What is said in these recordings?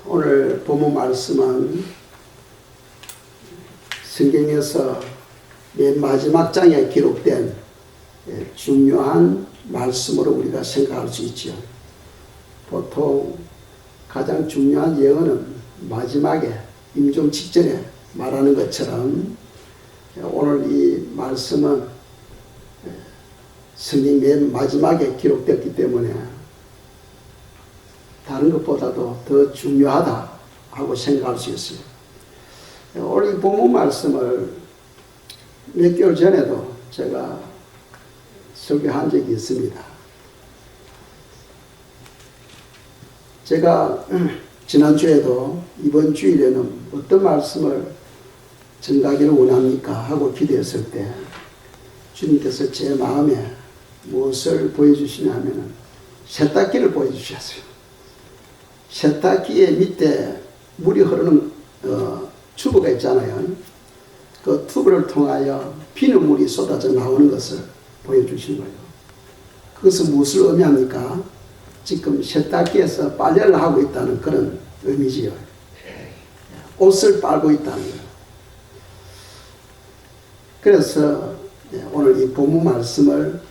오늘 본문 말씀은 성경에서 맨 마지막 장에 기록된 중요한 말씀으로 우리가 생각할 수 있죠. 보통 가장 중요한 예언은 마지막에 임종 직전에 말하는 것처럼 오늘 이 말씀은 성경 맨 마지막에 기록됐기 때문에 다른 것보다도 더 중요하다 하고 생각할 수 있어요. 오늘 이 본문 말씀을 몇 개월 전에도 제가 설교한 적이 있습니다. 제가 지난주에도 이번 주일에는 어떤 말씀을 전가기를 원합니까 하고 기도했을 때 주님께서 제 마음에 무엇을 보여주시냐 하면 세탁기를 보여주셨어요. 세탁기의 밑에 물이 흐르는 튜브가 있잖아요. 그 튜브를 통하여 비눗물이 쏟아져 나오는 것을 보여주신 거예요. 그것은 무엇을 의미합니까? 지금 세탁기에서 빨래를 하고 있다는 그런 의미지요. 옷을 빨고 있다는 거예요. 그래서 오늘 이 본문 말씀을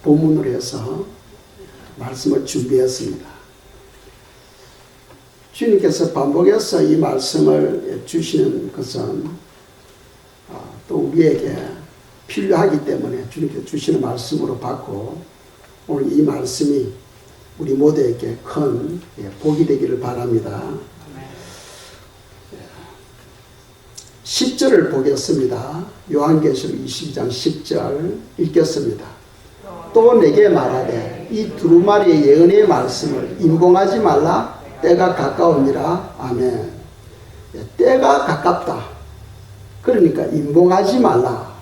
본문으로 해서 말씀을 준비했습니다. 주님께서 반복해서 이 말씀을 주시는 것은 또 우리에게 필요하기 때문에 주님께서 주시는 말씀으로 받고 오늘 이 말씀이 우리 모두에게 큰 복이 되기를 바랍니다. 10절을 보겠습니다. 요한계시록 22장 10절 읽겠습니다. 또 내게 말하되 이 두루마리의 예언의 말씀을 임봉하지 말라. 때가 가까우니라. 아멘. 때가 가깝다. 그러니까 임봉하지 말라.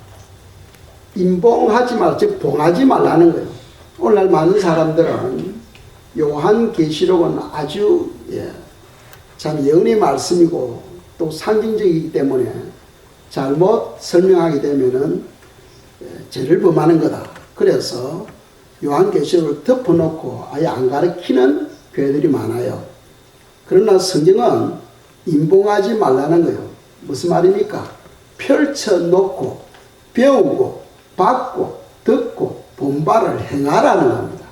임봉하지 말라. 즉 봉하지 말라는 거예요. 오늘날 많은 사람들은 요한계시록은 아주 참 예언의 말씀이고 또 상징적이기 때문에 잘못 설명하게 되면은 죄를 범하는 거다. 그래서 요한계시록을 덮어놓고 아예 안 가르치는 교회들이 많아요. 그러나 성경은 임봉하지 말라는 거예요. 무슨 말입니까? 펼쳐놓고 배우고 받고 듣고 본받을 행하라는 겁니다.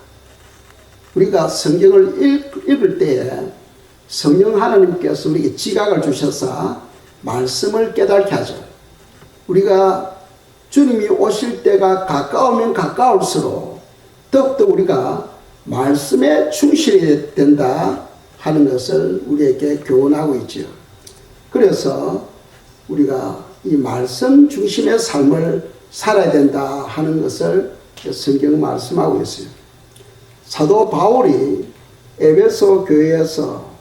우리가 성경을 읽을 때에 성령 하나님께서 우리에게 지각을 주셔서 말씀을 깨닫게 하죠. 우리가 주님이 오실 때가 가까우면 가까울수록 더욱더 우리가 말씀에 충실해야 된다 하는 것을 우리에게 교훈하고 있죠. 그래서 우리가 이 말씀 중심의 삶을 살아야 된다 하는 것을 성경은 말씀하고 있어요. 사도 바울이 에베소 교회에서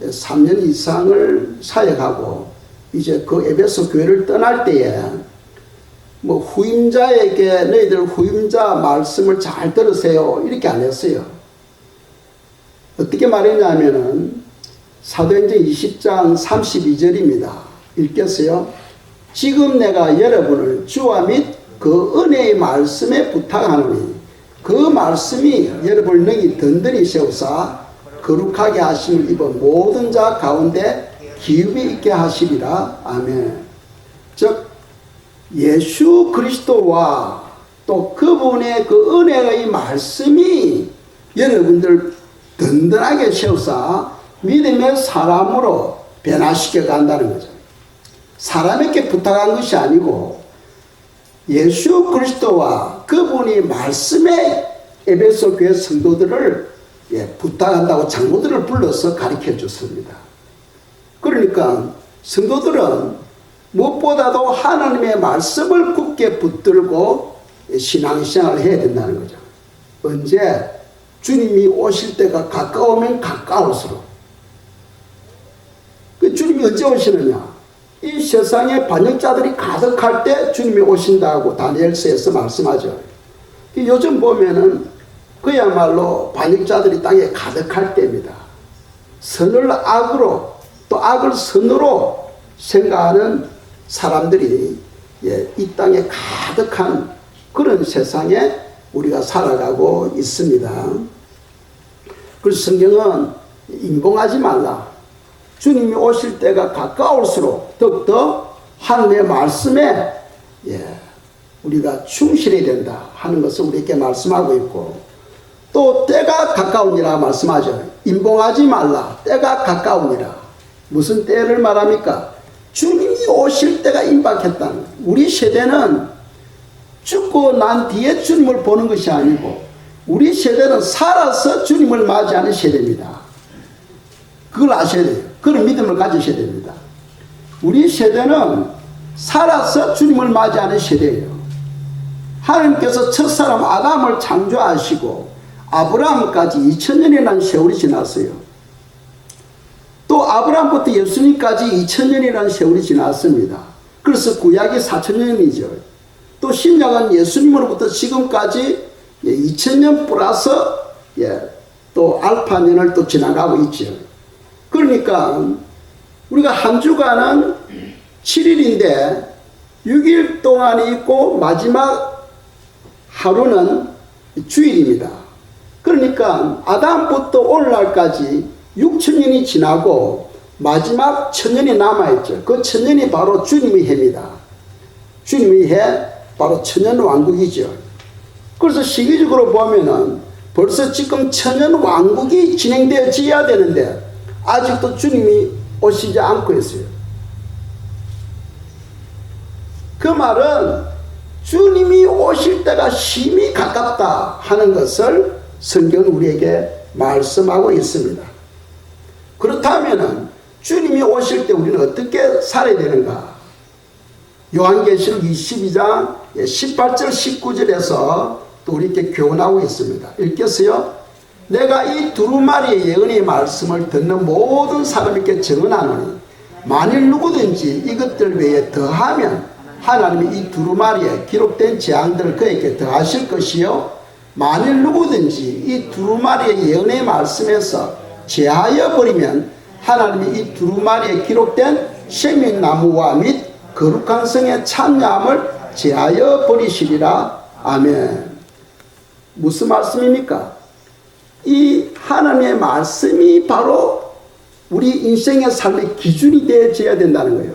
3년 이상을 사역하고 이제 그 에베소 교회를 떠날 때에 후임자에게 너희들 후임자 말씀을 잘 들으세요 이렇게 안 했어요. 어떻게 말했냐면은 사도행전 20장 32절입니다. 읽겠어요? 지금 내가 여러분을 주와 및 그 은혜의 말씀에 부탁하노니 그 말씀이 여러분을 능히 든든히 세우사 거룩하게 하심을 입어 모든 자 가운데 기업이 있게 하시리라. 아멘. 즉 예수 그리스도와 또 그분의 그 은혜의 말씀이 여러분들 든든하게 세우사 믿음의 사람으로 변화시켜 간다는 거죠. 사람에게 부탁한 것이 아니고 예수 그리스도와 그분이 말씀에 에베소 교회 성도들을 부탁한다고 장로들을 불러서 가르쳐 줬습니다. 그러니까 성도들은 무엇보다도 하나님의 말씀을 굳게 붙들고 신앙생활을 해야 된다는 거죠. 언제? 주님이 오실 때가 가까우면 가까울수록. 주님이 언제 오시느냐? 이 세상에 반역자들이 가득할 때 주님이 오신다고 다니엘서에서 말씀하죠. 요즘 보면은 그야말로 반역자들이 땅에 가득할 때입니다. 선을 악으로 또 악을 선으로 생각하는 사람들이 이 땅에 가득한 그런 세상에 우리가 살아가고 있습니다. 그래서 성경은 임봉하지 말라. 주님이 오실 때가 가까울수록 더욱더 하나님의 말씀에 우리가 충실해야 된다 하는 것을 우리에게 말씀하고 있고, 또 때가 가까우니라 말씀하죠. 임봉하지 말라. 때가 가까우니라. 무슨 때를 말합니까? 주님이 오실 때가 임박했다는. 우리 세대는 죽고 난 뒤에 주님을 보는 것이 아니고, 우리 세대는 살아서 주님을 맞이하는 세대입니다. 그걸 아셔야 돼요. 그런 믿음을 가지셔야 됩니다. 우리 세대는 살아서 주님을 맞이하는 세대예요. 하나님께서 첫사람 아담을 창조하시고 아브라함까지 2000년이라는 세월이 지났어요. 또 아브라함부터 예수님까지 2000년이라는 세월이 지났습니다. 그래서 구약이 4000년이죠. 또 신약은 예수님으로부터 지금까지 2000년 플러스 또 알파년을 또 지나가고 있죠. 그러니까 우리가 한 주간은 7일인데 6일 동안이 있고 마지막 하루는 주일입니다. 그러니까 아담부터 오늘날까지 6000년이 지나고 마지막 1000년이 남아있죠. 그 1000년이 바로 주님의 해입니다. 주님의 해 바로 천년왕국이죠. 그래서 시기적으로 보면은 벌써 지금 천년왕국이 진행되어져야 되는데 아직도 주님이 오시지 않고 있어요. 그 말은 주님이 오실 때가 심히 가깝다 하는 것을 성경은 우리에게 말씀하고 있습니다. 그렇다면 주님이 오실 때 우리는 어떻게 살아야 되는가? 요한계시록 22장 18절 19절에서 또 우리에게 교훈하고 있습니다. 읽겠어요? 내가 이 두루마리의 예언의 말씀을 듣는 모든 사람에게 증언하노니 만일 누구든지 이것들 외에 더하면 하나님이 이 두루마리에 기록된 재앙들을 그에게 더하실 것이요, 만일 누구든지 이 두루마리의 예언의 말씀에서 제하여 버리면 하나님이 이 두루마리에 기록된 생명나무와 및 거룩한 성의 참여함을 제하여 버리시리라. 아멘. 무슨 말씀입니까? 이 하나님의 말씀이 바로 우리 인생의 삶의 기준이 되어져야 된다는 거예요.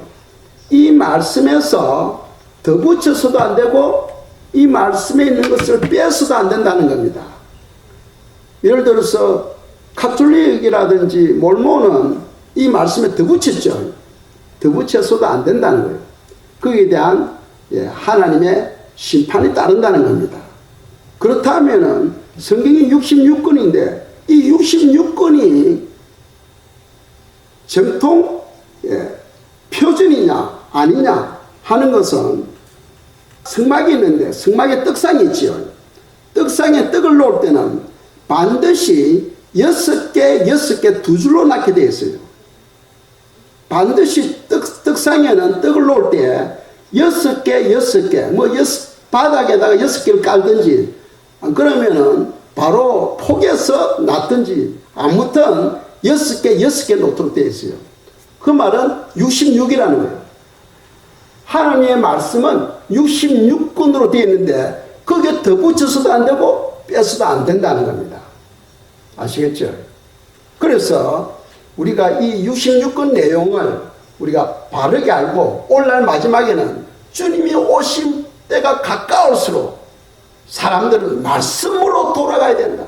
이 말씀에서 더 붙여서도 안 되고 이 말씀에 있는 것을 빼서도 안 된다는 겁니다. 예를 들어서 카톨릭이라든지 몰몬은 이 말씀에 더 붙였죠. 더 붙여서도 안 된다는 거예요. 거기에 대한 하나님의 심판이 따른다는 겁니다. 그렇다면은 성경이 66권인데 이 66권이 정통 표준이냐 아니냐 하는 것은 성막이 있는데 성막에 떡상이 있지요. 떡상에 떡을 놓을 때는 반드시 6개 두 줄로 낳게 되어 있어요. 반드시 떡상에는 떡을 놓을 때 6개 뭐 바닥에다가 6개를 깔든지 그러면은 바로 폭에서 놨든지 아무튼 6개 놓도록 되어 있어요. 그 말은 66이라는 거예요. 하나님의 말씀은 66권으로 되어 있는데 거기에 더 붙여서도 안 되고 빼서도 안 된다는 겁니다. 아시겠죠? 그래서 우리가 이 66권 내용을 우리가 바르게 알고 오늘날 마지막에는 주님이 오신 때가 가까울수록 사람들은 말씀으로 돌아가야 된다.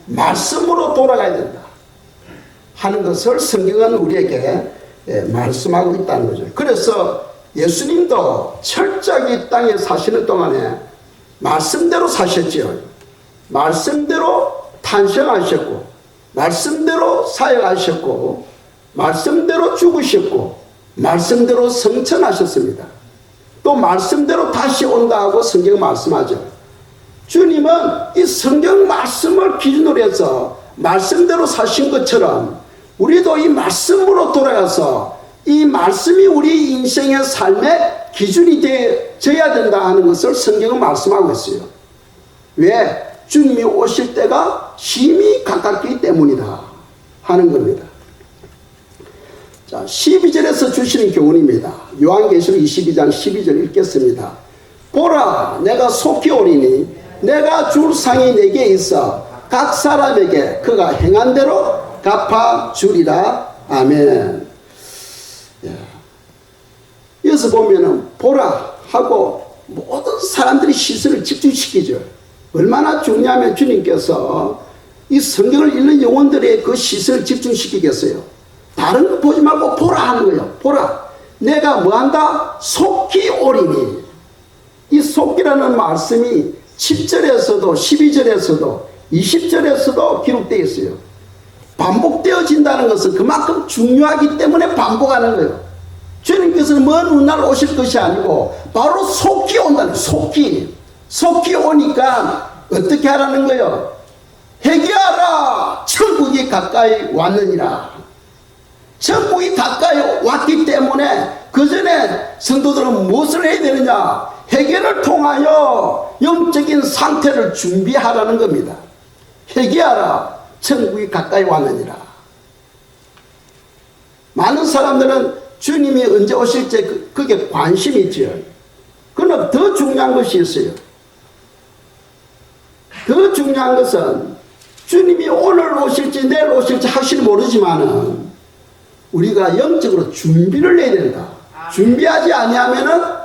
말씀으로 돌아가야 된다 하는 것을 성경은 우리에게 말씀하고 있다는 거죠. 그래서 예수님도 철저하게 땅에 사시는 동안에 말씀대로 사셨죠. 말씀대로 탄생하셨고 말씀대로 사역하셨고 말씀대로 죽으셨고 말씀대로 성천하셨습니다. 또 말씀대로 다시 온다 하고 성경 말씀하죠. 주님은 이 성경 말씀을 기준으로 해서 말씀대로 사신 것처럼 우리도 이 말씀으로 돌아가서 이 말씀이 우리 인생의 삶의 기준이 되어야 된다 하는 것을 성경은 말씀하고 있어요. 왜? 주님이 오실 때가 심히 가깝기 때문이다 하는 겁니다. 자, 12절에서 주시는 교훈입니다. 요한계시록 22장 12절 읽겠습니다. 보라, 내가 속히 오리니 내가 줄 상이 내게 있어 각 사람에게 그가 행한 대로 갚아주리라. 아멘. 여기서 보면은 보라 하고 모든 사람들이 시선을 집중시키죠. 얼마나 중요하면 주님께서 이 성경을 읽는 영혼들의 그 시선을 집중시키겠어요. 다른 거 보지 말고 보라 하는 거예요. 보라. 내가 뭐한다? 속히 오리니. 이 속기라는 말씀이 10절에서도 12절에서도 20절에서도 기록되어 있어요. 반복되어진다는 것은 그만큼 중요하기 때문에 반복하는 거예요. 주님께서는 먼 훗날 오실 것이 아니고 바로 속히 온다는 거예요. 속히 오니까 어떻게 하라는 거예요? 회개하라, 천국이 가까이 왔느니라. 천국이 가까이 왔기 때문에 그 전에 성도들은 무엇을 해야 되느냐? 회개를 통하여 영적인 상태를 준비하라는 겁니다. 회개하라, 천국이 가까이 왔느니라. 많은 사람들은 주님이 언제 오실지 그게 관심이 있죠. 그러나 더 중요한 것이 있어요. 더 중요한 것은 주님이 오늘 오실지 내일 오실지 확실히 모르지만은 우리가 영적으로 준비를 해야 된다. 준비하지 아니하면은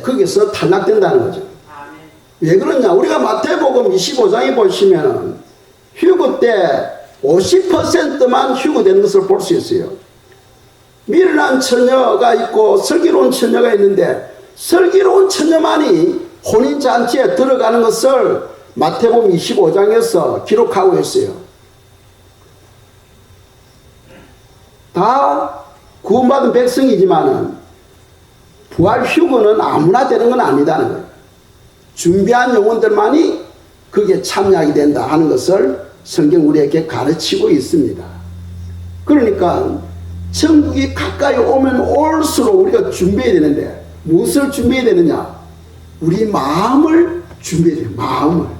거기서 탈락된다는 거죠. 왜 그러냐? 우리가 마태복음 25장에 보시면은 휴거 때 50%만 휴거되는 것을 볼 수 있어요. 미련한 처녀가 있고 슬기로운 처녀가 있는데 슬기로운 처녀만이 혼인잔치에 들어가는 것을 마태복음 25장에서 기록하고 있어요. 다 구원받은 백성이지만은 부활 휴거는 아무나 되는 건 아니다는 거예요. 준비한 영혼들만이 그게 참여하게 된다 하는 것을 성경 우리에게 가르치고 있습니다. 그러니까 천국이 가까이 오면 올수록 우리가 준비해야 되는데 무엇을 준비해야 되느냐? 우리 마음을 준비해야 돼요.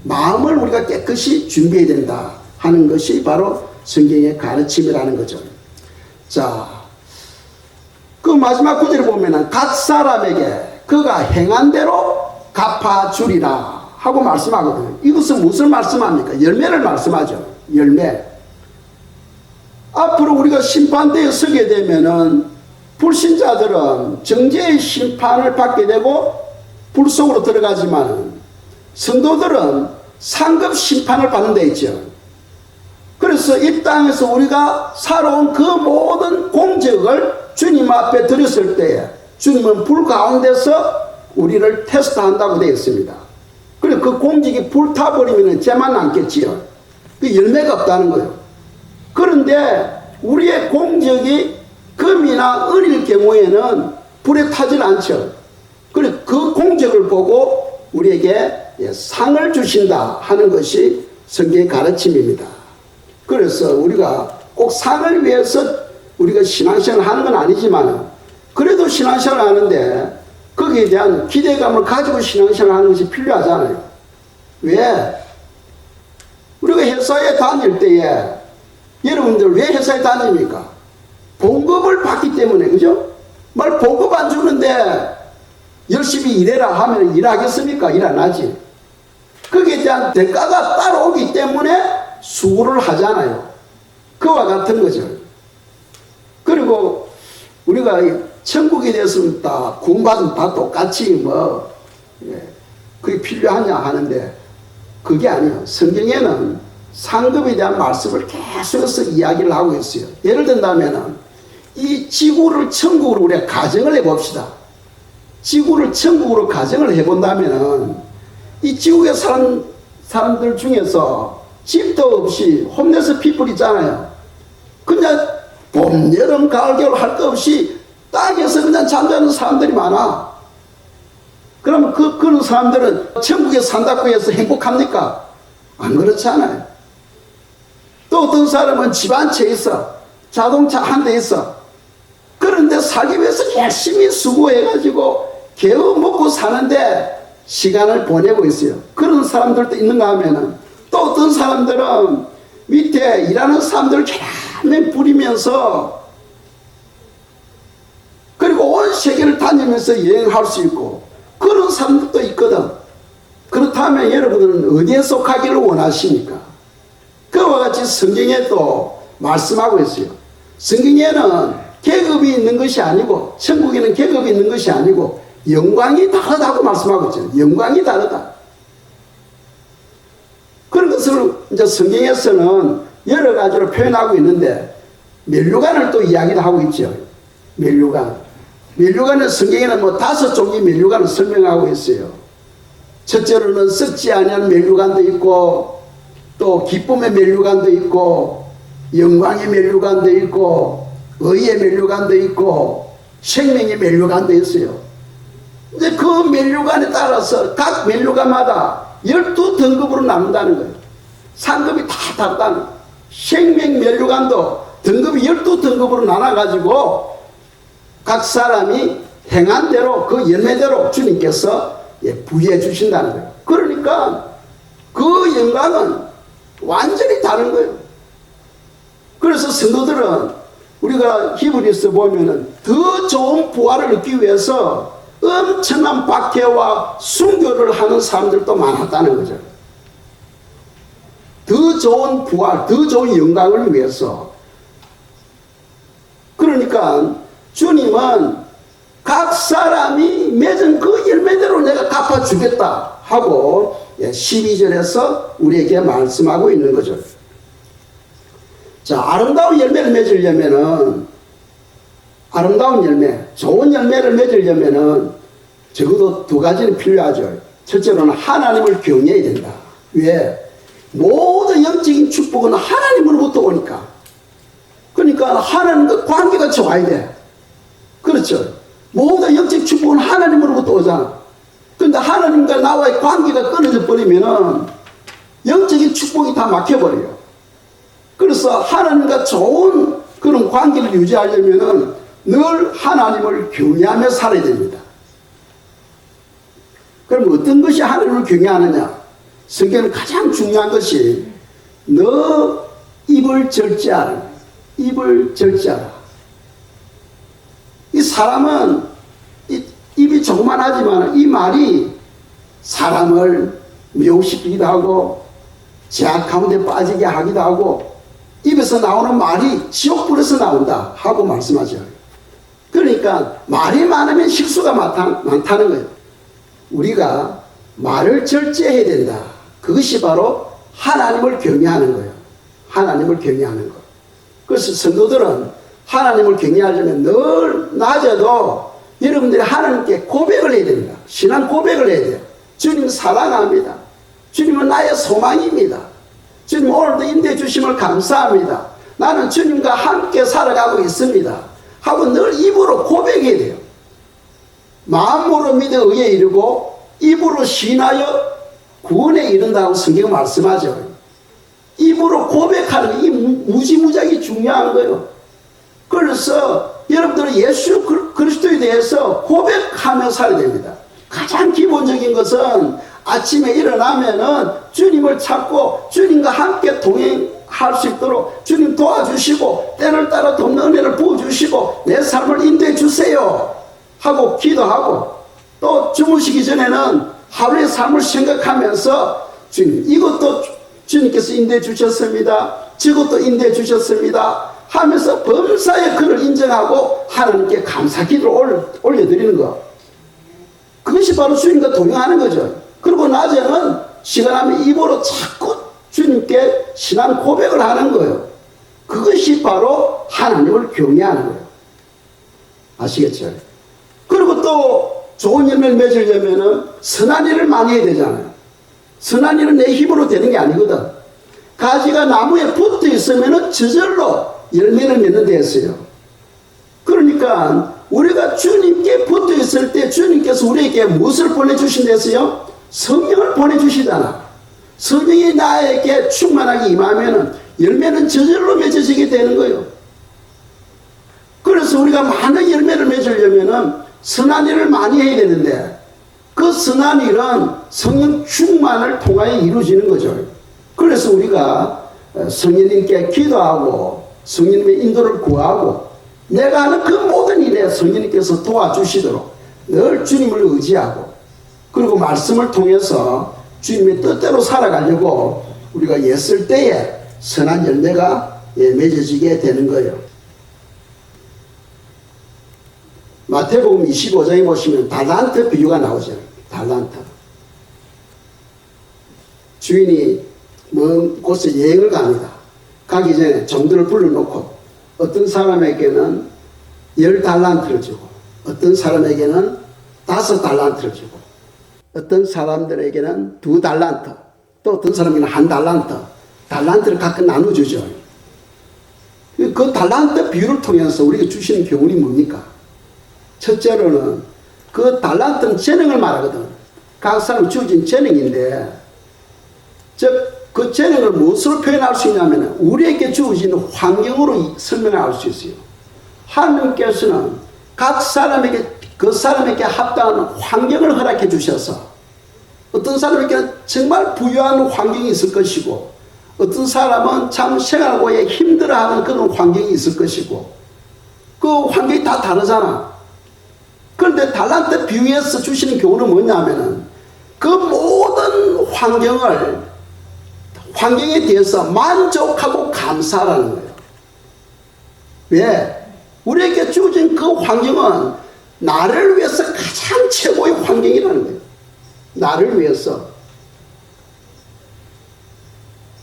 마음을 우리가 깨끗이 준비해야 된다 하는 것이 바로 성경의 가르침이라는 거죠. 자, 그 마지막 구절을 보면은 각 사람에게 그가 행한 대로 갚아주리라 하고 말씀하거든요. 이것은 무엇을 말씀합니까? 열매를 말씀하죠. 열매. 앞으로 우리가 심판대에 서게 되면은 불신자들은 정죄의 심판을 받게 되고 불 속으로 들어가지만 성도들은 상급 심판을 받는 데 있죠. 그래서 이 땅에서 우리가 살아온 그 모든 공적을 주님 앞에 드렸을 때에 주님은 불 가운데서 우리를 테스트한다고 되어 있습니다. 그리고 그 공적이 불타버리면 죄만 남겠지요. 그 열매가 없다는 거예요. 그런데 우리의 공적이 금이나 은일 경우에는 불에 타질 않죠. 그리고 그 공적을 보고 우리에게 상을 주신다 하는 것이 성경의 가르침입니다. 그래서 우리가 꼭 상을 위해서 우리가 신앙생활을 하는 건 아니지만 그래도 신앙생활을 하는데 거기에 대한 기대감을 가지고 신앙생활을 하는 것이 필요하잖아요. 왜? 우리가 회사에 다닐 때에 여러분들 왜 회사에 다닙니까? 봉급을 받기 때문에, 그죠? 말 봉급 안 주는데 열심히 일해라 하면 일하겠습니까? 일 안 하지. 거기에 대한 대가가 따라오기 때문에 수고를 하잖아요. 그와 같은 거죠. 그리고 우리가 천국에 대해서는 다 구원받으면 다 똑같이 그게 필요하냐 하는데 그게 아니에요. 성경에는 상급에 대한 말씀을 계속해서 이야기를 하고 있어요. 예를 든다면 이 지구를 천국으로 우리가 가정을 해봅시다. 지구를 천국으로 가정을 해본다면 이 지구에 사는 사람들 중에서 집도 없이 홈레스 피플 있잖아요. 그냥 봄, 여름, 가을, 겨울 할 것 없이 땅에서 그냥 잠자는 사람들이 많아. 그러면 그런 사람들은 천국에 산다고 해서 행복합니까? 안 그렇잖아요. 또 어떤 사람은 집 한 채 있어. 자동차 한 대 있어. 그런데 살기 위해서 열심히 수고해가지고 겨우 먹고 사는데 시간을 보내고 있어요. 그런 사람들도 있는가 하면은 또 어떤 사람들은 밑에 일하는 사람들을 계속 부리면서 그리고 온 세계를 다니면서 여행할 수 있고 그런 사람들도 있거든. 그렇다면 여러분은 어디에 속하기를 원하십니까? 그와 같이 성경에도 말씀하고 있어요. 성경에는 계급이 있는 것이 아니고, 천국에는 계급이 있는 것이 아니고 영광이 다르다고 말씀하고 있죠. 영광이 다르다. 그런 것을 이제 성경에서는 여러 가지로 표현하고 있는데, 면류관을 또 이야기도 하고 있죠. 면류관. 면류관은 성경에는 뭐 5종의 면류관을 설명하고 있어요. 첫째로는 썩지 아니한 면류관도 있고, 또 기쁨의 면류관도 있고, 영광의 면류관도 있고, 의의 면류관도 있고, 생명의 면류관도 있어요. 이제 그 면류관에 따라서 각 면류관마다 12등급으로 나눈다는 거예요. 상급이 다 다르다는 거예요. 생명 면류관도 등급이 12등급으로 나눠가지고 각 사람이 행한 대로 그 열매대로 주님께서 부여해 주신다는 거예요. 그러니까 그 영광은 완전히 다른 거예요. 그래서 성도들은 우리가 히브리서 보면은 더 좋은 부활을 얻기 위해서 엄청난 박해와 순교를 하는 사람들도 많았다는 거죠. 더 좋은 부활, 더 좋은 영광을 위해서. 그러니까 주님은 각 사람이 맺은 그 열매대로 내가 갚아주겠다 하고 12절에서 우리에게 말씀하고 있는 거죠. 자, 아름다운 열매를 맺으려면은, 아름다운 열매, 좋은 열매를 맺으려면은 적어도 2가지는 필요하죠. 첫째로는 하나님을 경외해야 된다. 왜? 모든 영적인 축복은 하나님으로부터 오니까. 그러니까 하나님과 관계가 좋아야 돼. 그렇죠. 모든 영적 축복은 하나님으로부터 오잖아. 그런데 하나님과 나와의 관계가 끊어져 버리면은 영적인 축복이 다 막혀버려요. 그래서 하나님과 좋은 그런 관계를 유지하려면은 늘 하나님을 경외하며 살아야 됩니다. 그럼 어떤 것이 하나님을 경외하느냐? 성경은 가장 중요한 것이 너 입을 절제하라. 입을 절제하라. 이 사람은 입이 조그만하지만 이 말이 사람을 미혹시키기도 하고 제약 가운데 빠지게 하기도 하고 입에서 나오는 말이 지옥불에서 나온다 하고 말씀하죠. 그러니까 말이 많으면 실수가 많다는 거예요. 우리가 말을 절제해야 된다. 그것이 바로 하나님을 경외하는 거예요. 하나님을 경외하는 것. 그래서 성도들은 하나님을 경외하려면 늘 낮에도 여러분들이 하나님께 고백을 해야 됩니다. 신앙 고백을 해야 돼요. 주님 사랑합니다. 주님은 나의 소망입니다. 주님 오늘도 인도해 주심을 감사합니다. 나는 주님과 함께 살아가고 있습니다. 하고 늘 입으로 고백해야 돼요. 마음으로 믿어 의에 이르고 입으로 신하여 구원에 이른다고 성경 말씀하죠. 입으로 고백하는 이 무지무지하게 중요한 거예요. 그래서 여러분들은 예수 그리스도에 대해서 고백하며 살아야 됩니다. 가장 기본적인 것은 아침에 일어나면은 주님을 찾고 주님과 함께 동행할 수 있도록 주님 도와주시고 때를 따라 돕는 은혜를 부어주시고 내 삶을 인도해 주세요 하고 기도하고, 또 주무시기 전에는 하루의 삶을 생각하면서 주님 이것도 주님께서 인도해 주셨습니다. 저것도 인도해 주셨습니다 하면서 범사의 그를 인정하고 하나님께 감사 기도를 올려드리는 것. 그것이 바로 주님과 동행하는 거죠. 그리고 낮에는 시간하면 입으로 자꾸 주님께 신앙 고백을 하는 거예요. 그것이 바로 하나님을 경외하는 거예요. 아시겠죠? 그리고 또 좋은 열매를 맺으려면 선한 일을 많이 해야 되잖아요. 선한 일은 내 힘으로 되는 게 아니거든. 가지가 나무에 붙어 있으면 저절로 열매를 맺는 데 있어요. 그러니까 우리가 주님께 붙어 있을 때 주님께서 우리에게 무엇을 보내주신댔어요? 성령을 보내주시잖아. 성령이 나에게 충만하게 임하면 열매는 저절로 맺어지게 되는 거예요. 그래서 우리가 많은 열매를 맺으려면 선한 일을 많이 해야 되는데 그 선한 일은 성령 충만을 통하여 이루어지는 거죠. 그래서 우리가 성령님께 기도하고 성령님의 인도를 구하고 내가 하는 그 모든 일에 성령님께서 도와주시도록 늘 주님을 의지하고, 그리고 말씀을 통해서 주님의 뜻대로 살아가려고 우리가 애쓸 때에 선한 열매가 맺어지게 되는 거예요. 마태복음 25장에 보시면 달란트 비유가 나오죠. 달란트. 주인이 먼 곳에 여행을 갑니다. 가기 전에 종들을 불러놓고 어떤 사람에게는 10달란트를 주고 어떤 사람에게는 5달란트를 주고 어떤 사람들에게는 2달란트 또 어떤 사람에게는 1달란트 달란트를 각각 나눠주죠. 그 달란트 비유를 통해서 우리가 주시는 교훈이 뭡니까? 첫째로는 그 달란트는 재능을 말하거든. 각 사람 주어진 재능인데 즉 그 재능을 무엇으로 표현할 수 있냐면 우리에게 주어진 환경으로 설명할 수 있어요. 하나님께서는 각 사람에게 그 사람에게 합당한 환경을 허락해 주셔서 어떤 사람에게는 정말 부유한 환경이 있을 것이고 어떤 사람은 참 생활고에 힘들어하는 그런 환경이 있을 것이고 그 환경이 다 다르잖아. 그런데 달란트 비유에서 주시는 교훈은 뭐냐면은 그 모든 환경에 대해서 만족하고 감사하라는 거예요. 왜? 우리에게 주어진 그 환경은 나를 위해서 가장 최고의 환경이라는 거예요. 나를 위해서.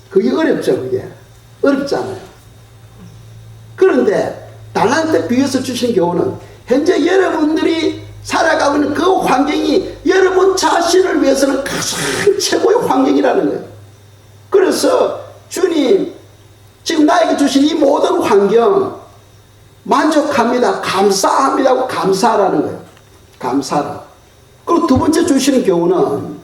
그게 어렵죠, 그게. 어렵잖아요. 그런데 달란트 비유에서 주신 교훈은 현재 여러분들이 살아가고 있는 그 환경이 여러분 자신을 위해서는 가장 최고의 환경이라는 거예요. 그래서 주님 지금 나에게 주신 이 모든 환경 만족합니다. 감사합니다 하고 감사하라는 거예요. 감사하라. 그리고 두 번째 주시는 교훈은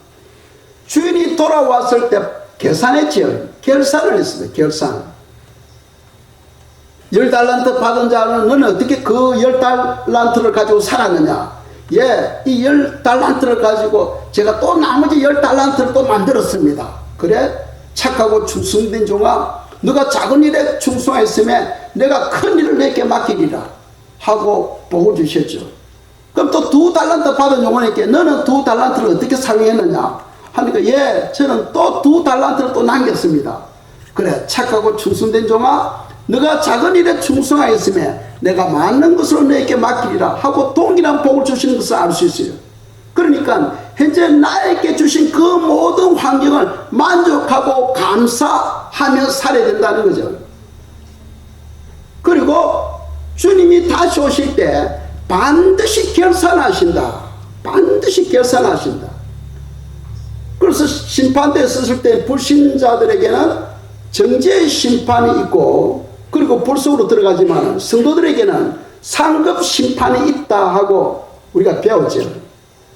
주인이 돌아왔을 때 계산했지요. 결산을 했습니다. 결산. 10달란트 받은 자는 너는 어떻게 그 10달란트를 가지고 살았느냐? 예, 이 10달란트를 가지고 제가 또 나머지 10달란트를 또 만들었습니다. 그래? 착하고 충성된 종아, 너가 작은 일에 충성했음에 내가 큰 일을 내게 맡기리라 하고 복을 주셨죠. 그럼 또 2달란트 받은 종에게 너는 2달란트를 어떻게 사용했느냐 하니까 예, 저는 또 2달란트를 또 남겼습니다. 그래, 착하고 충성된 종아, 너가 작은 일에 충성하였음에 내가 많은 것으로 너에게 맡기리라 하고 동일한 복을 주시는 것을 알 수 있어요. 그러니까 현재 나에게 주신 그 모든 환경을 만족하고 감사하며 살아야 된다는 거죠. 그리고 주님이 다시 오실 때 반드시 결산하신다. 반드시 결산하신다. 그래서 심판대에 섰을 때 불신자들에게는 정죄의 심판이 있고 그리고 불속으로 들어가지만 성도들에게는 상급 심판이 있다 하고 우리가 배웠죠.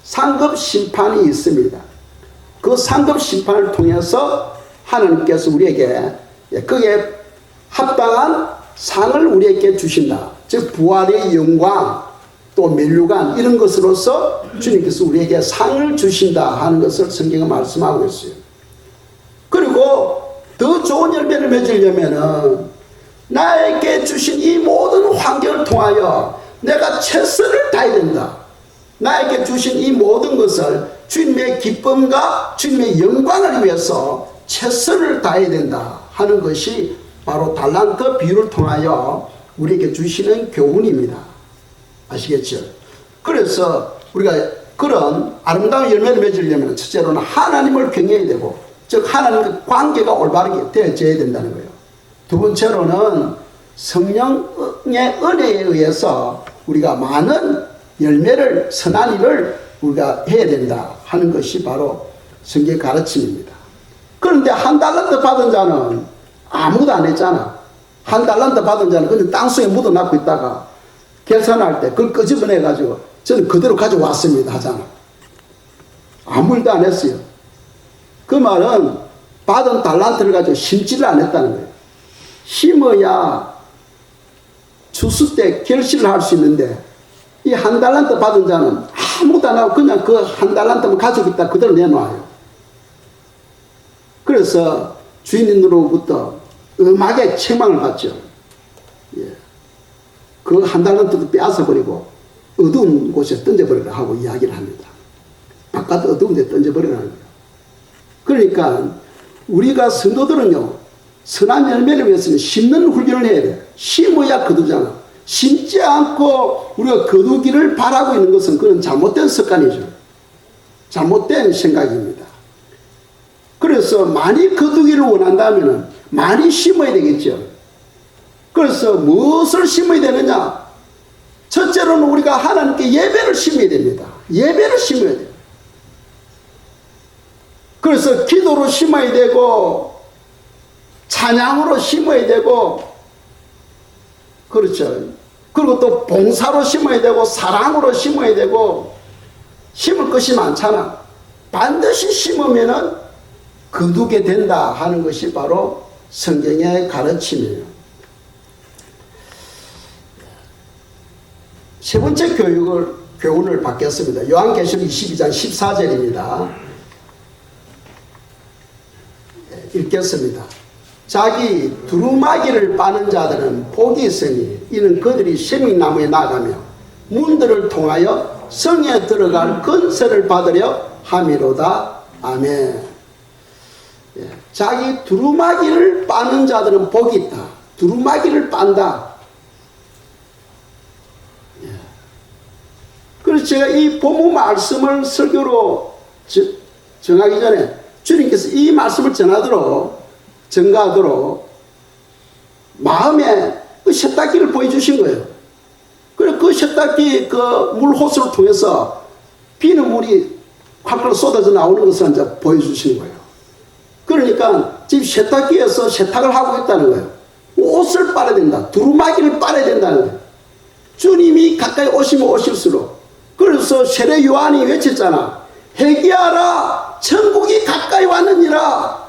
상급 심판이 있습니다. 그 상급 심판을 통해서 하나님께서 우리에게 거기에 합당한 상을 우리에게 주신다. 즉 부활의 영광 또 면류관 이런 것으로서 주님께서 우리에게 상을 주신다 하는 것을 성경은 말씀하고 있어요. 그리고 더 좋은 열매를 맺으려면은 나에게 주신 이 모든 환경을 통하여 내가 최선을 다해야 된다. 나에게 주신 이 모든 것을 주님의 기쁨과 주님의 영광을 위해서 최선을 다해야 된다 하는 것이 바로 달란트 비유를 통하여 우리에게 주시는 교훈입니다. 아시겠죠? 그래서 우리가 그런 아름다운 열매를 맺으려면 첫째로는 하나님을 경외해야 되고 즉 하나님과 관계가 올바르게 되어져야 된다는 거예요. 두 번째로는 성령의 은혜에 의해서 우리가 많은 열매를 선한 일을 우리가 해야 된다 하는 것이 바로 성경의 가르침입니다. 그런데 1달란트 받은 자는 아무도 안 했잖아. 1달란트 받은 자는 그냥 땅속에 묻어놨고 있다가 계산할 때 그걸 끄집어내 가지고 저는 그대로 가져왔습니다 하잖아. 아무 일도 안 했어요. 그 말은 받은 달란트를 가지고 심지를 안 했다는 거예요. 심어야 주스 때 결실을 할 수 있는데 이 1달란트 받은 자는 아무것도 안 하고 그냥 그 1달란트만 가지고 있다 그대로 내놔요. 그래서 주인으로부터 음하게 책망을 받죠. 예. 그 1달란트도 빼앗아버리고 어두운 곳에 던져버리라 하고 이야기를 합니다. 바깥 어두운 데 던져버리라는 거예요. 그러니까 우리가 성도들은요 선한 열매를 위해서는 심는 훈련을 해야 돼. 심어야 거두잖아. 심지 않고 우리가 거두기를 바라고 있는 것은 그건 잘못된 습관이죠. 잘못된 생각입니다. 그래서 많이 거두기를 원한다면 많이 심어야 되겠죠. 그래서 무엇을 심어야 되느냐? 첫째로는 우리가 하나님께 예배를 심어야 됩니다. 예배를 심어야 돼요. 그래서 기도로 심어야 되고 찬양으로 심어야 되고, 그렇죠. 그리고 또 봉사로 심어야 되고 사랑으로 심어야 되고, 심을 것이 많잖아. 반드시 심으면은 거두게 된다 하는 것이 바로 성경의 가르침이에요. 세 번째 교훈을 받겠습니다. 요한계시록 22장 14절입니다. 읽겠습니다. 자기 두루마기를 빠는 자들은 복이 있으니 이는 그들이 생명나무에 나가며 문들을 통하여 성에 들어갈 권세를 받으려 함이로다. 아멘. 자기 두루마기를 빠는 자들은 복이 있다. 두루마기를 빤다. 그래서 제가 이 본문 말씀을 설교로 정하기 전에 주님께서 이 말씀을 전가하도록 마음에 그 셋닦기를 보여주신 거예요. 그리고 그 셋닦기 그 물호수를 통해서 비는 물이 콸콸 쏟아져 나오는 것을 이제 보여주시는 거예요. 그러니까 지금 세탁기에서 세탁을 하고 있다는 거예요. 옷을 빨아야 된다. 두루마기를 빨아야 된다는 거예요. 주님이 가까이 오시면 오실수록. 그래서 세례 요한이 외쳤잖아. 회개하라, 천국이 가까이 왔느니라.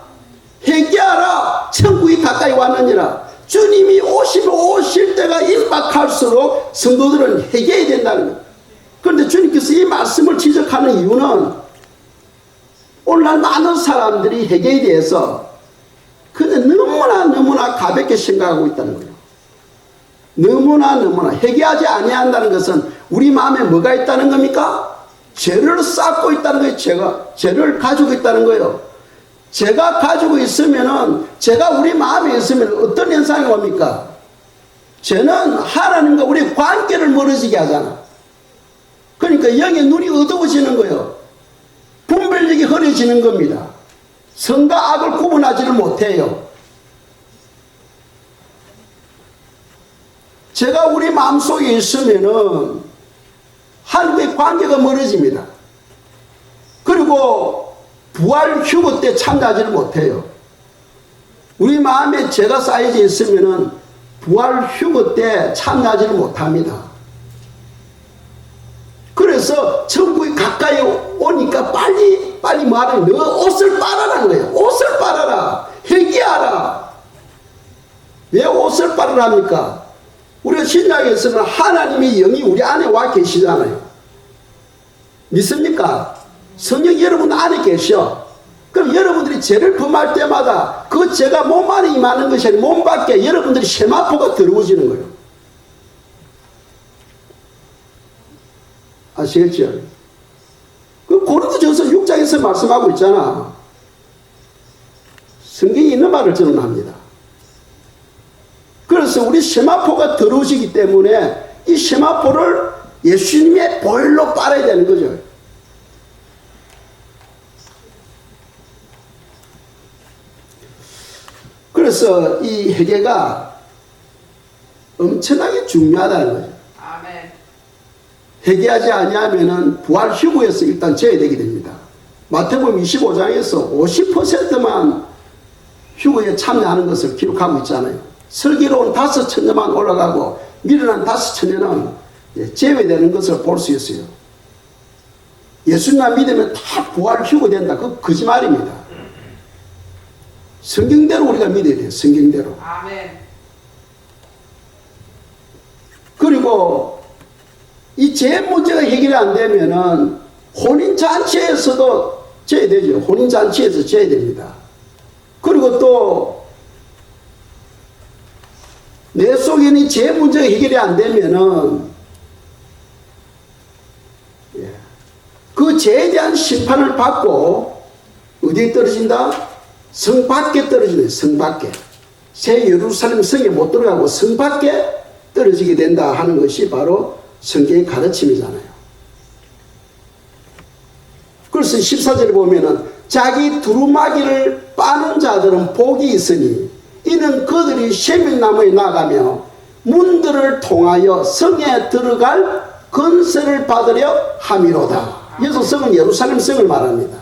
회개하라, 천국이 가까이 왔느니라. 주님이 오시면 오실 때가 임박할수록 성도들은 회개해야 된다는 거예요. 그런데 주님께서 이 말씀을 지적하는 이유는 오늘날 많은 사람들이 회개에 대해서 그냥 너무나 가볍게 생각하고 있다는 거예요. 너무나 회개하지 아니한다는 것은 우리 마음에 뭐가 있다는 겁니까? 죄를 쌓고 있다는 거예요. 죄를 가지고 있다는 거예요. 죄가 가지고 있으면은, 죄가 우리 마음에 있으면 어떤 현상이 옵니까? 죄는 하나님과 우리 관계를 멀어지게 하잖아. 그러니까 영의 눈이 어두워지는 거예요. 분별력이 흐려지는 겁니다. 선과 악을 구분하지를 못해요. 죄가 우리 마음속에 있으면은 하나님과의 관계가 멀어집니다. 그리고 부활 휴거 때 참여하지를 못해요. 우리 마음에 죄가 쌓여져 있으면은 부활 휴거 때 참여하지를 못합니다. 그래서 천국이 가까이 오니까 빨리 말하는 거예요. 너 옷을 빨아라는 거예요. 옷을 빨아라. 회개하라. 왜 옷을 빨으랍니까? 우리가 신약에서는 하나님의 영이 우리 안에 와 계시잖아요. 믿습니까? 성령 여러분 안에 계셔. 그럼 여러분들이 죄를 범할 때마다 그 죄가 몸 안에 임하는 것이 아니라 몸 밖에 여러분들이 세마포가 들어오시는 거예요. 아시겠죠? 그 고린도전서 6장에서 말씀하고 있잖아. 성경이 있는 말을 저는 합니다. 그래서 우리 세마포가 들어오시기 때문에 이 세마포를 예수님의 보혈로 빨아야 되는 거죠. 그래서 이 회개가 엄청나게 중요하다는 거죠. 아멘. 회개하지 아니하면은 부활 휴거에서 일단 제외되게 됩니다. 마태복음 25장에서 50%만 휴거에 참여하는 것을 기록하고 있잖아요. 슬기로운 5천녀만 올라가고 미련한 5천녀는 제외되는 것을 볼 수 있어요. 예수님만 믿으면 다 부활 휴거된다. 그거 거짓말입니다. 성경대로 우리가 믿어야 돼요. 성경대로. 아멘. 그리고 이 죄 문제가 해결이 안 되면은 혼인잔치에서도 제외되죠. 혼인잔치에서 제외됩니다. 그리고 또 내 속에 있는 죄 문제가 해결이 안 되면은 그 죄에 대한 심판을 받고 어디에 떨어진다? 성 밖에 떨어지네. 성 밖에. 새 예루살렘 성에 못 들어가고 성 밖에 떨어지게 된다 하는 것이 바로 성경의 가르침이잖아요. 그래서 14절에 보면은 자기 두루마기를 빠는 자들은 복이 있으니 이는 그들이 세밀나무에 나가며 문들을 통하여 성에 들어갈 건설을 받으려 함이로다. 여기서 성은 예루살렘 성을 말합니다.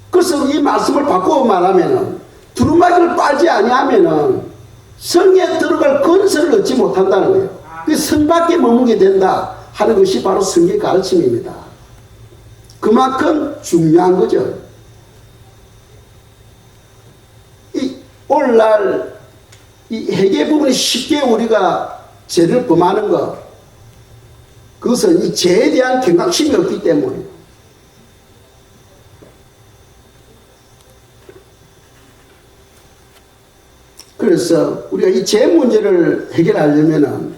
그래서 이 말씀을 바꾸어 말하면은 두루마기를 빨지 아니하면은 성에 들어갈 건설을 얻지 못한다는 거예요. 그 성 밖에 머무게 된다 하는 것이 바로 성경 가르침입니다. 그만큼 중요한 거죠. 오늘날 이 회개 부분이 쉽게 우리가 죄를 범하는 것, 그것은 이 죄에 대한 경각심이 없기 때문에. 그래서 우리가 이 죄 문제를 해결하려면은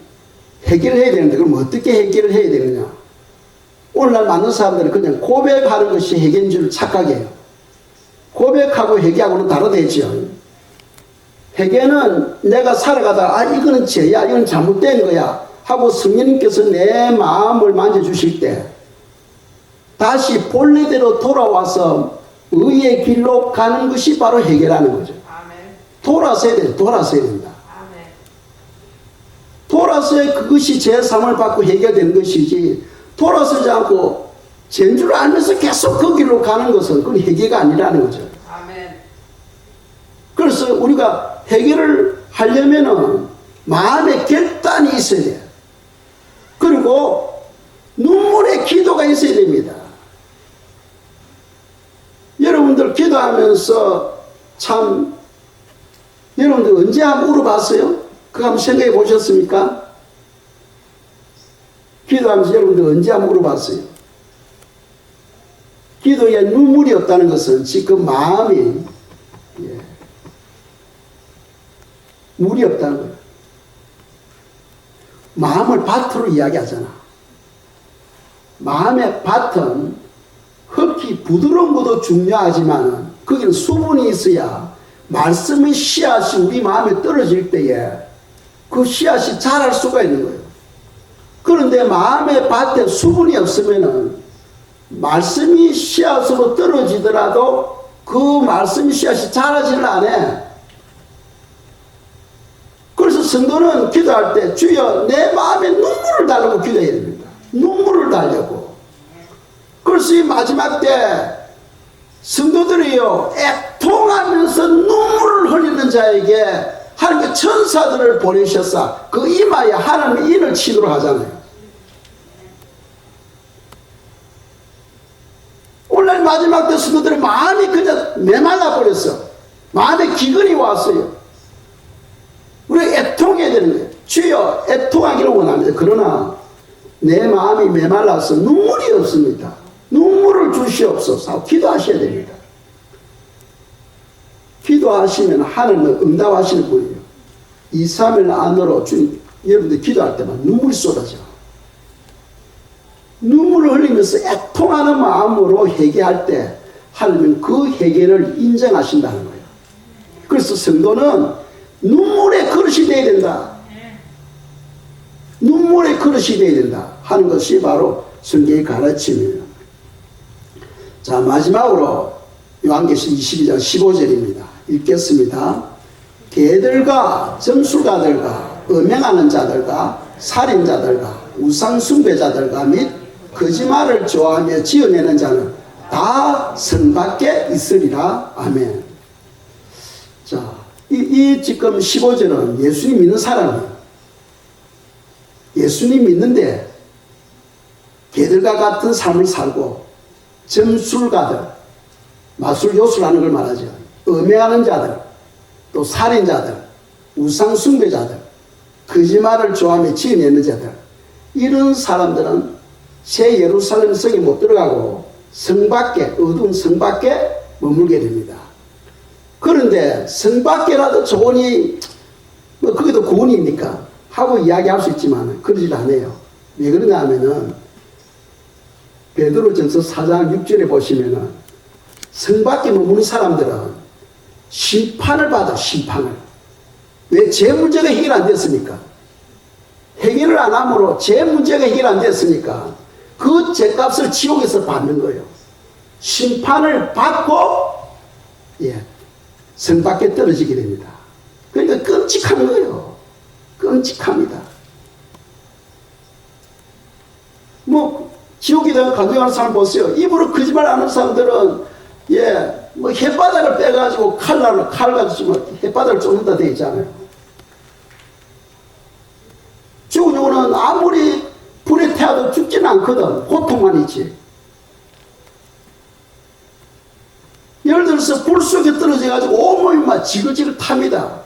해결해야 되는데, 그럼 어떻게 해결을 해야 되느냐? 오늘날 많은 사람들은 그냥 고백하는 것이 해결인 줄 착각해요. 고백하고 회개하고는 다르대죠. 회개는 내가 살아가다 이거는 죄야, 이건 잘못된 거야 하고 성령님께서 내 마음을 만져주실 때 다시 본래대로 돌아와서 의의 길로 가는 것이 바로 회개라는 거죠. 돌아서야 돼. 돌아서야 된다. 돌아서야 그것이 제3을 받고 해결되는 것이지, 돌아서지 않고 죄인 줄 알면서 계속 그 길로 가는 것은 그건 해결가 아니라는 거죠. 그래서 우리가 해결을 하려면은 마음의 결단이 있어야 돼요. 그리고 눈물의 기도가 있어야 됩니다. 여러분들 기도하면서 참, 여러분들 언제 한번 울어봤어요? 그거 한번 생각해 보셨습니까? 기도하면서 여러분들 언제 한번 울어봤어요? 기도에 눈물이 없다는 것은 지금 마음이 물이 없다는 거예요. 마음을 밭으로 이야기하잖아. 마음의 밭은 흙이 부드러운 것도 중요하지만 거기는 수분이 있어야 말씀의 씨앗이 우리 마음에 떨어질 때에 그 씨앗이 자랄 수가 있는 거예요. 그런데 마음의 밭에 수분이 없으면은 말씀이 씨앗으로 떨어지더라도 그 말씀의 씨앗이 자라지를 않아. 그래서 성도는 기도할 때 주여 내 마음에 눈물을 달라고 기도해야 됩니다. 눈물을 달라고. 그래서 이 마지막 때 성도들이요 애통하면서 눈물을 흘리는 자에게 하나님께 천사들을 보내셔서 그 이마에 하나님의 인을 치도록 하잖아요. 오늘 마지막 때 성도들의 마음이 그냥 메말라 버렸어. 마음에 기근이 왔어요. 우리가 애통해야 되는 거예요. 주여 애통하기를 원합니다. 그러나 내 마음이 메말라서 눈물이 없습니다. 눈물을 주시옵소서 하고 기도하셔야 됩니다. 기도하시면 하나님은 응답하시는 분이에요. 2, 3일 안으로 주님, 여러분들 기도할 때만 눈물이 쏟아져. 눈물을 흘리면서 애통하는 마음으로 회개할 때 하나님은 그 회개를 인정하신다는 거예요. 그래서 성도는 눈물의 그릇이 되어야 된다. 눈물의 그릇이 되어야 된다 하는 것이 바로 성경의 가르침이에요. 자, 마지막으로 요한계시록 22장 15절입니다. 읽겠습니다. 개들과 점술가들과 음행하는 자들과 살인자들과 우상숭배자들과 및 거짓말을 좋아하며 지어내는 자는 다 성 밖에 있으리라. 아멘. 자, 이 지금 15절은 예수님 믿는 사람이에요. 예수님 믿는데 개들과 같은 삶을 살고 점술가들, 마술 요술하는 걸 말하죠. 음해하는 자들, 또 살인자들, 우상숭배자들, 거짓말을 좋아하며 지어내는 자들, 이런 사람들은 새 예루살렘 성에 못 들어가고 성 밖에, 어두운 성 밖에 머물게 됩니다. 그런데 성 밖에라도 좋으니 뭐 그게도 구원입니까? 하고 이야기할 수 있지만 그러질 않아요. 왜 그러냐 하면은 베드로전서 4장 6절에 보시면은 성 밖에 머무는 사람들은 심판을 받아, 심판을. 왜? 제 문제가 해결 안 됐습니까? 해결을 안 함으로 제 문제가 해결 안 됐으니까 그 죄값을 지옥에서 받는 거예요. 심판을 받고 성 밖에 떨어지게 됩니다. 그러니까 끔찍한 거예요. 끔찍합니다. 뭐 지옥에 대한 간증하는 사람 보세요. 입으로 거짓말 하는 사람들은 뭐 혓바닥을 빼가지고 칼 가지고 혓바닥을 쫓는다 돼 있잖아요. 죽은 영혼은 아무리 불에 태워도 죽지는 않거든. 고통만 있지. 예를 들어서 불 속에 떨어져가지고 온몸이 막 지글지글 탑니다.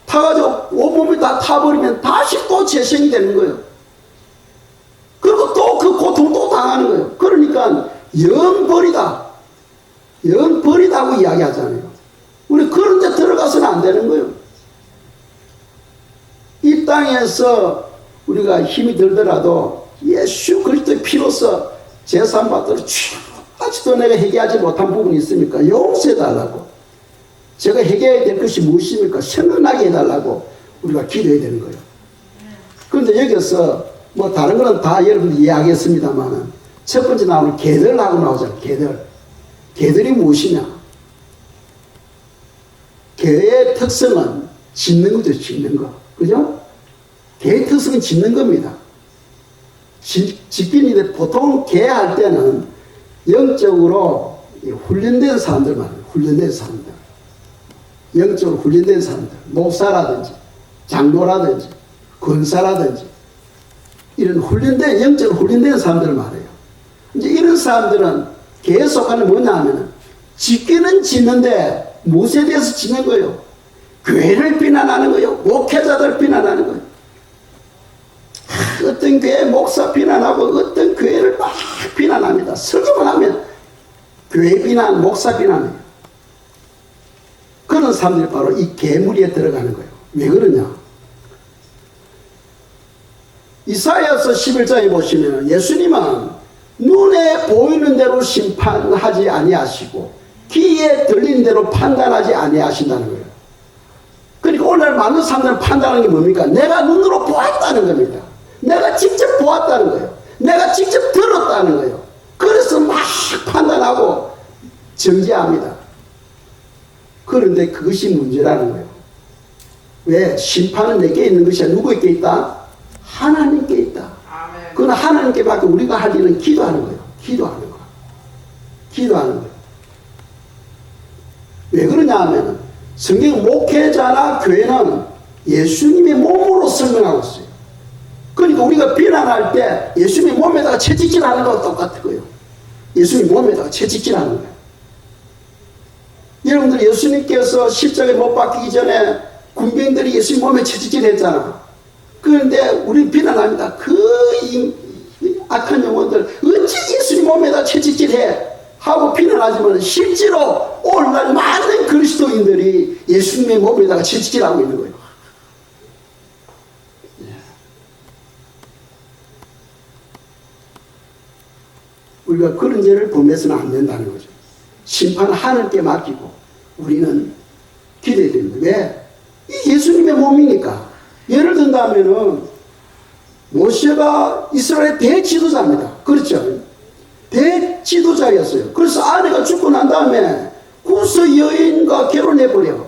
타가지고 온몸이 다 타버리면 다시 또 재생이 되는 거예요. 그리고 또 그 고통 또 당하는 거예요. 그러니까 영벌이다. 영벌이다고 이야기하잖아요. 우리 그런 데 들어가서는 안 되는 거예요. 이 땅에서 우리가 힘이 들더라도 예수 그리스도의 피로서 제사받도록 아직도 내가 해결하지 못한 부분이 있습니까? 용서해달라고. 제가 해결해야 될 것이 무엇입니까? 생각나게 해달라고 우리가 기도해야 되는 거예요. 그런데 여기서 뭐 다른 거는 다 여러분들 이해하겠습니다만 첫 번째 나오는 계들하고 나오잖아요. 계들이 무엇이냐? 계의 특성은 짓는 거죠. 짓는 거. 그죠? 계의 특성은 짓는 겁니다. 짓기인데 보통 계 할 때는 영적으로 훈련된 사람들 말이에요. 훈련된 사람들. 영적으로 훈련된 사람들. 목사라든지 장로라든지 권사라든지 이런 훈련된 영적으로 훈련된 사람들 말이에요. 이제 이런 사람들은 계에 속하는 뭐냐 하면은 짓기는 짓는데 무엇에 대해서 짓는 거예요? 교회를 비난하는 거예요. 목회자들 비난하는 거예요. 어떤 교회 목사 비난하고 어떤 교회를 막 비난합니다. 설교만 하면 교회 비난, 목사 비난해요. 그런 사람들이 바로 이 계무리에 들어가는 거예요. 왜 그러냐? 이사야서 11장에 보시면 예수님은 눈에 보이는 대로 심판하지 아니하시고 귀에 들리는 대로 판단하지 아니하신다는 거예요. 그러니까 오늘 많은 사람들은 판단하는 게 뭡니까? 내가 눈으로 보았다는 겁니다. 내가 직접 보았다는 거예요. 내가 직접 들었다는 거예요. 그래서 막 판단하고 정죄합니다. 그런데 그것이 문제라는 거예요. 왜? 심판은 내게 있는 것이 아니라 누구에게 있다? 하나님께 있다. 그건 하나님께밖에 우리가 할 일은 기도하는 거예요. 기도하는 거. 기도하는 거예요. 왜 그러냐 하면 성경 목회자나 교회는 예수님의 몸으로 설명하고 있어요. 그러니까 우리가 비난할 때 예수님의 몸에다가 채찍질 하는 거와 똑같은 거예요. 예수님 몸에다가 채찍질 하는 거예요. 여러분들 예수님께서 십자가에 못 박히기 전에 군병들이 예수님 몸에 채찍질 했잖아. 그런데 우리는 비난합니다. 악한 영혼들 어찌 예수님 몸에다 채찍질해 하고 비난하지만 실제로 오늘날 많은 그리스도인들이 예수님의 몸에다가 채찍질하고 있는 거예요. 우리가 그런 죄를 범해서는 안 된다는 거죠. 심판은 하늘께 맡기고 우리는 기대해야 됩니다. 왜? 이 예수님의 몸이니까. 예를 든다면은 모세가 이스라엘 대지도자입니다. 그렇죠? 대지도자였어요. 그래서 아내가 죽고 난 다음에 구스 여인과 결혼해버려.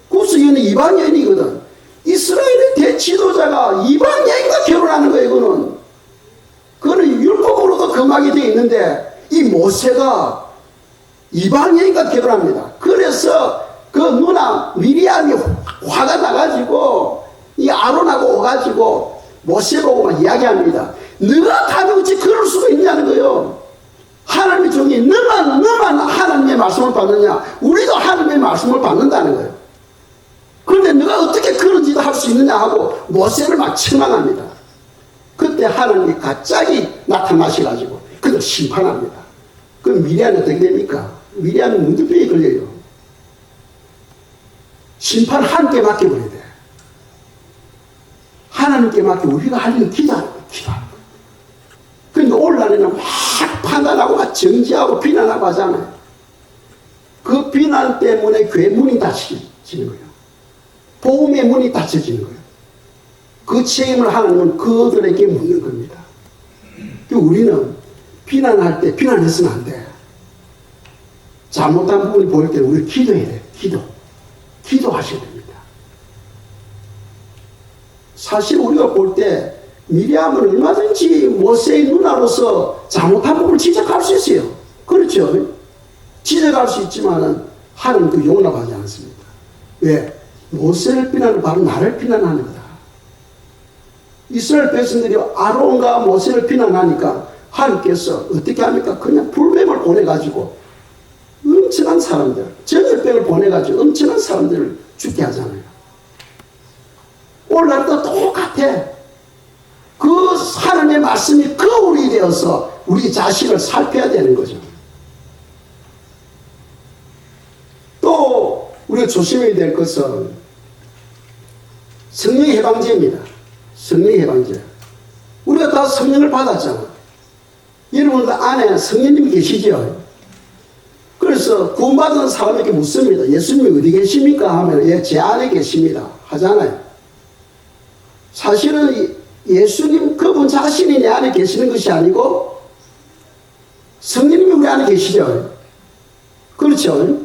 구스 여인은 이방 여인이거든. 이스라엘의 대지도자가 이방 여인과 결혼하는 거예요. 그거는 율법으로도 금하게 되어 있는데 이 모세가 이방 여인과 결혼합니다. 그래서 그 누나 미리암이 화가 나가지고 이 아론하고 오가지고 모세 보고 막 이야기합니다. 너가 감히 어찌 그럴 수가 있냐는 거예요. 하나님의 종이 너만 하나님의 말씀을 받느냐? 우리도 하나님의 말씀을 받는다는 거예요. 그런데 너가 어떻게 그런 짓을 할 수 있느냐 하고 모세를 막 책망합니다. 그때 하나님이 갑자기 나타나셔가지고 그들 심판합니다. 그럼 미리암이 어떻게 됩니까? 미리암이 문둥병에 걸려요. 심판 하나님께 맡겨버려야 돼. 하나님께 맡기고 우리가 할 일은 기도하는 거예요. 기도하는 거예요. 그러니까 오늘날에는 막 판단하고 막 정지하고 비난하고 하잖아요. 그 비난 때문에 교회 문이 닫혀지는 거예요. 복음의 문이 닫혀지는 거예요. 그 책임을 하나님은 그들에게 묻는 겁니다. 우리는 비난할 때 비난해서는 안 돼. 잘못한 부분이 보일 때는 우리 기도해야 돼요. 기도하셔야 됩니다. 사실 우리가 볼 때 미리암은 얼마든지 모세의 누나로서 잘못한 부분을 지적할 수 있어요. 그렇죠? 지적할 수 있지만 하나님 그 용납하지 않습니다. 왜? 모세를 비난하는 바로 나를 비난하는 거다. 이스라엘 백성들이 아론과 모세를 비난하니까 하나님께서 어떻게 합니까? 그냥 불뱀을 보내가지고 엄청난 사람들, 전염병을 보내가지고 엄청난 사람들을 죽게 하잖아요. 오늘날도 똑같아. 그 하나님의 말씀이 거울이 되어서 우리 자신을 살펴야 되는 거죠. 또 우리가 조심해야 될 것은 성령의 해방제입니다. 성령의 해방제. 우리가 다 성령을 받았잖아. 여러분들 안에 성령님이 계시죠? 그래서 구원받은 사람에게 묻습니다. 예수님이 어디 계십니까? 하면 예, 제 안에 계십니다. 하잖아요. 사실은 예수님 그분 자신이 내 안에 계시는 것이 아니고 성령님이 우리 안에 계시죠. 그렇죠.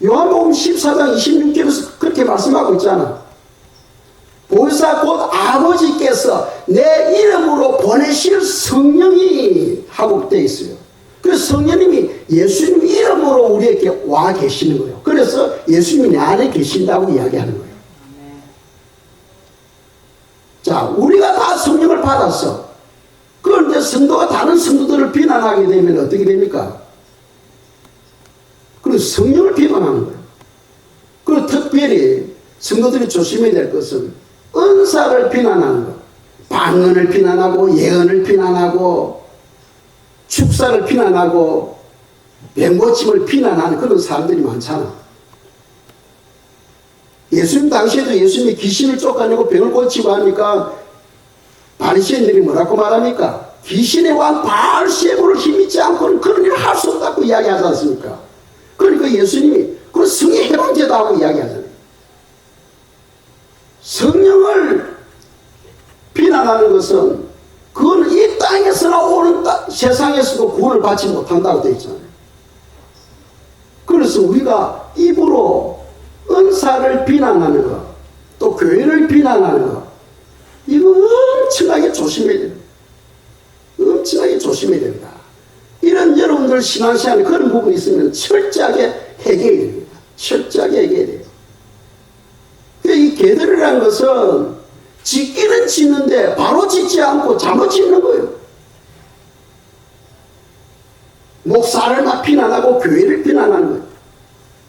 요한복음 14장 26절에서 그렇게 말씀하고 있잖아. 보혜사 곧 아버지께서 내 이름으로 보내실 성령이 하고 되어 있어요. 그래서 성령님이 예수님 이름으로 우리에게 와 계시는 거예요. 그래서 예수님이 내 안에 계신다고 이야기하는 거예요. 자, 우리가 다 성령을 받았어. 그런데 성도가 다른 성도들을 비난하게 되면 어떻게 됩니까? 그래서 성령을 비판하는 거예요. 그리고 특별히 성도들이 조심해야 될 것은 은사를 비난하는 것. 방언을 비난하고 예언을 비난하고 축사를 비난하고 병고침을 비난하는 그런 사람들이 많잖아. 예수님 당시에도 예수님이 귀신을 쫓아내고 병을 고치고 하니까 바리새인들이 뭐라고 말합니까? 귀신의 왕 바알세불을 힘있지 않고는 그런 일을 할 수 없다고 이야기하지 않습니까? 그러니까 예수님이 그런 성의 해방제다 하고 이야기하잖아요. 성령을 비난하는 것은 그건 이 땅에서나 오는 세상에서도 구원을 받지 못한다고 되어 있잖아요. 그래서 우리가 입으로 은사를 비난하는 것, 또 교회를 비난하는 것, 이거 엄청나게 조심해야 됩니다. 엄청나게 조심해야 됩니다. 이런 여러분들 신앙생활에 그런 부분이 있으면 철저하게 해결해야 됩니다. 철저하게 해결해야 돼요. 이 계들이라는 것은 짓기는 짓는데 바로 짓지 않고 잘못 짓는 거예요. 목사를 막 비난하고 교회를 비난하는 거예요.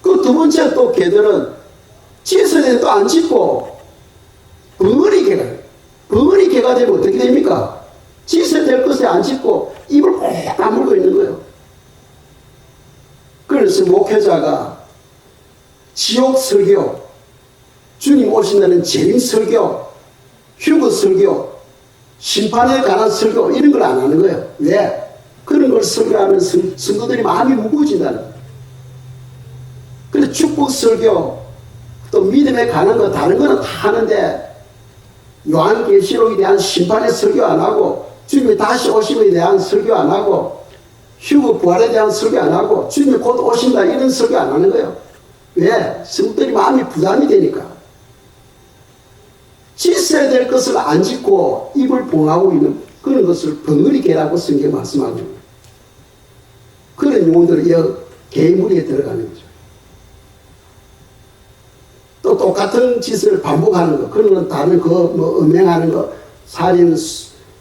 그 두 번째 또 개들은 짓어야 되는데 또 안 짓고 벙어리 개가, 벙어리 개가 되면 어떻게 됩니까? 짓어야 될 것에 안 짓고 입을 꼭 다물고 있는 거예요. 그래서 목회자가 지옥 설교, 주님 오신다는 재림 설교, 휴거 설교, 심판에 관한 설교 이런 걸 안 하는 거예요. 왜? 그런 걸 설교하면 성도들이 마음이 무거워진다는 거예요. 그래서 축복 설교, 또 믿음에 관한 거 다른 거는 다 하는데 요한계시록에 대한 심판의 설교 안 하고 주님이 다시 오심에 대한 설교 안 하고 휴거 부활에 대한 설교 안 하고 주님이 곧 오신다 이런 설교 안 하는 거예요. 왜? 성도들이 마음이 부담이 되니까. 짓어야 될 것을 안 짓고 입을 봉하고 있는 그런 것을 벙어리개라고 성경 말씀하고 있는 거예요. 그런 용어들이 개인무리에 들어가는 거죠. 또 똑같은 짓을 반복하는 거, 그런 건 다른 음행하는 거, 살인,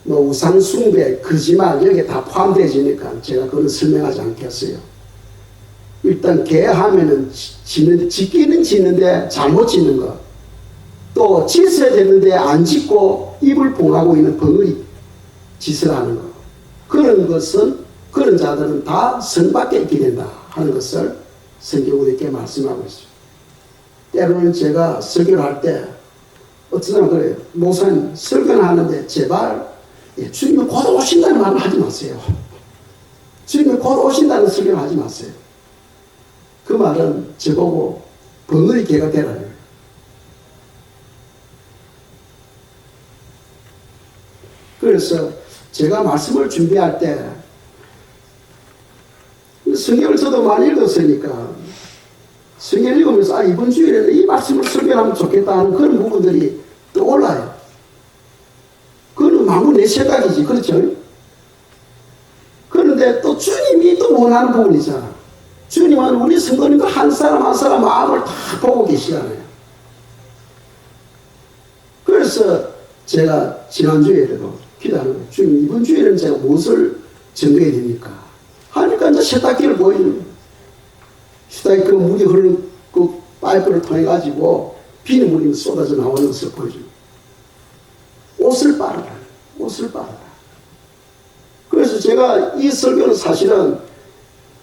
우상 숭배, 거짓말 여기에 다 포함되지니까 제가 그건 설명하지 않겠어요. 일단 개하면은 짓기는 짓는데 잘못 짓는 거, 또 짓어야 되는데 안 짓고 입을 봉하고 있는 벙어리 짓을 하는 거, 그런 것은 그런 자들은 다 선밖에 있게 된다 하는 것을 성경 우리에게 말씀하고 있습니다. 때로는 제가 설교를 할 때 어떤 사람은 그래요. 목사님 설교는 하는데 제발 주님은 곧 오신다는 말을 하지 마세요. 주님이 곧 오신다는 설교를 하지 마세요. 그 말은 저보고 벙어리 개가 되라는. 그래서 제가 말씀을 준비할 때 성경을 저도 많이 읽었으니까 성경을 읽으면서 이번 주일에는 이 말씀을 설교하면 좋겠다 하는 그런 부분들이 떠올라요. 그건 마구 내 생각이지, 그렇죠? 그런데 또 주님이 또 원하는 부분이잖아. 주님은 우리 성도님들 한 사람 한 사람 마음을 다 보고 계시잖아요. 그래서 제가 지난주에도 기도하는 거예요. 주님, 이번 주에는 제가 무엇을 전해야 됩니까? 하니까 이제 세탁기를 보이는 거예요. 세탁기 그 물이 흐르는 그 파이프를 통해가지고 비눗물이 쏟아져 나오는 것을 보여줘요. 옷을 빨아라. 옷을 빨아라. 그래서 제가 이 설교는 사실은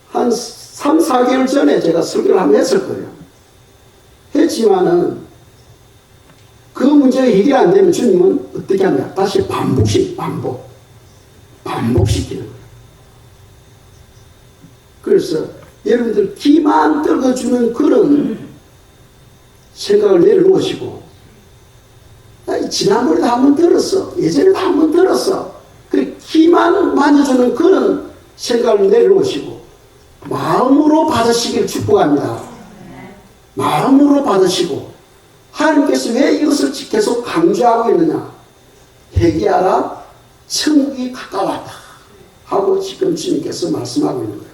한 3, 4개월 전에 제가 설교를 한번 했을 거예요. 했지만은 그 문제가 해결이 안 되면 주님은 어떻게 합니까? 다시 반복시키는 거예요. 그래서 여러분들 기만 떨궈주는 그런 생각을 내려놓으시고, 지난번에도 한번 들었어. 예전에도 한번 들었어. 그 기만 만져주는 그런 생각을 내려놓으시고 마음으로 받으시길 축복합니다. 마음으로 받으시고, 하나님께서 왜 이것을 계속 강조하고 있느냐? 회개하라, 천국이 가까웠다 하고 지금 주님께서 말씀하고 있는 거예요.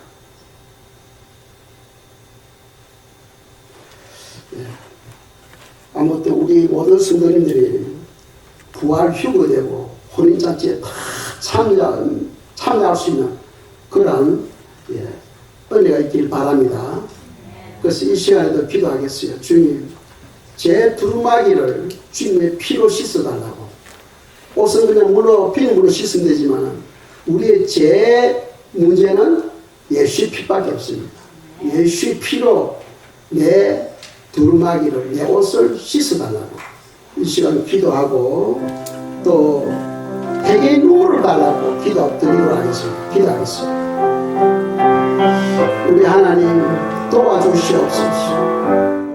아무튼 우리 모든 성도님들이 부활 휴거되고 혼인잔치에 다 참여할 수 있는 그런 은혜가 있길 바랍니다. 그래서 이 시간에도 기도하겠어요. 주님, 제 두루마기를 주님의 피로 씻어달라고. 옷은 그냥 물로 비눗물로 씻으면 되지만 우리의 제 문제는 예수의 피밖에 없습니다. 예수의 피로 내 두루마기를, 내 옷을 씻어달라고 이 시간 기도하고, 또 회개의 눈물을 달라고 기도드리도록 하겠습니다. 기도하겠습니다. 우리 하나님 도와주시옵소서.